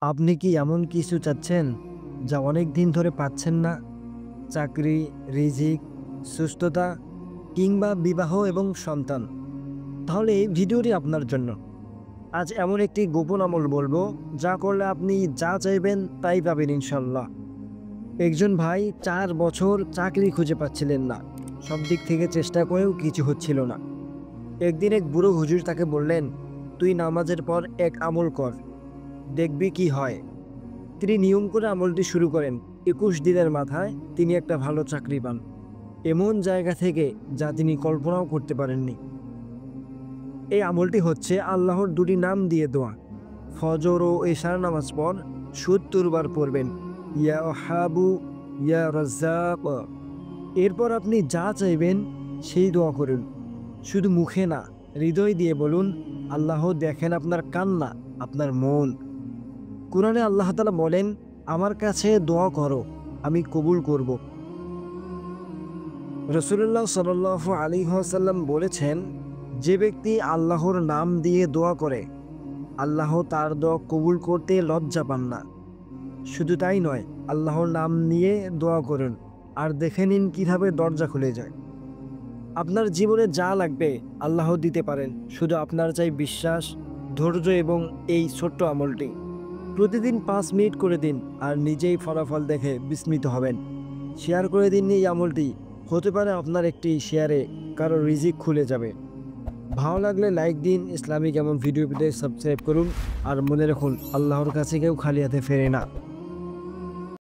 আপনি কি এমন কিছু চাচ্ছেন যা অনেক দিন ধরে পাচ্ছেন না? চাকরি, রিজিক, সুস্থতা কিংবা বিবাহ এবং সন্তান? তাহলে এই ভিডিওটি আপনার জন্য। আজ এমন একটি গোপন আমল বলবো যা করলে আপনি যা চাইবেন তাই পাবেন ইনশাল্লাহ। একজন ভাই 4 বছর চাকরি খুঁজে পাচ্ছিলেন না। সব দিক থেকে চেষ্টা করেও কিছু হচ্ছিল না। একদিন এক বুড়ো হুজুর তাকে বললেন, তুই নামাজের পর এক আমল কর, দেখবি কি হয়। তিনি নিয়ম করে আমলটি শুরু করেন। 21 দিনের মাথায় তিনি একটা ভালো চাকরি পান, এমন জায়গা থেকে যা তিনি কল্পনাও করতে পারেননি। এই আমলটি হচ্ছে আল্লাহর দুটি নাম দিয়ে দোয়া। ফজর ও এশার নামাজ পর ৭০ বার পড়বেন, ইয়া ওয়াহাবু, ইয়া রাজ্জাক। এরপর আপনি যা চাইবেন সেই দোয়া করুন। শুধু মুখে না, হৃদয় দিয়ে বলুন, আল্লাহ দেখেন আপনার কান্না, আপনার মন। কুরআনে আল্লাহ তাআলা বলেন, আমার কাছে দোয়া করো, আমি কবুল করব। রাসূলুল্লাহ সাল্লাল্লাহু আলাইহি ওয়াসাল্লাম বলেছেন, যে ব্যক্তি আল্লাহর নাম দিয়ে দোয়া করে, আল্লাহ তার দোয়া কবুল করতে লজ্জা পান না। শুধু তাই নয়, আল্লাহর নাম নিয়ে দোয়া করুন আর দেখে নিন কিভাবে দরজা খুলে যায়। আপনার জীবনে যা লাগবে আল্লাহ দিতে পারেন, শুধু আপনার চাই বিশ্বাস, ধৈর্য এবং এই ছোট্ট আমলটি। প্রতিদিন 5 মিনিট করে দিন আর নিজেই ফলাফল দেখে বিস্মিত হবেন। শেয়ার করে দিন এই আমলটি, হতে পারে আপনার একটি শেয়ারে কারো রিজিক খুলে যাবে। ভালো লাগলে লাইক দিন, ইসলামিক এমন ভিডিও পেতে সাবস্ক্রাইব করুন। আর মনে রাখুন, আল্লাহর কাছে কেউ খালি হাতে ফেরে না।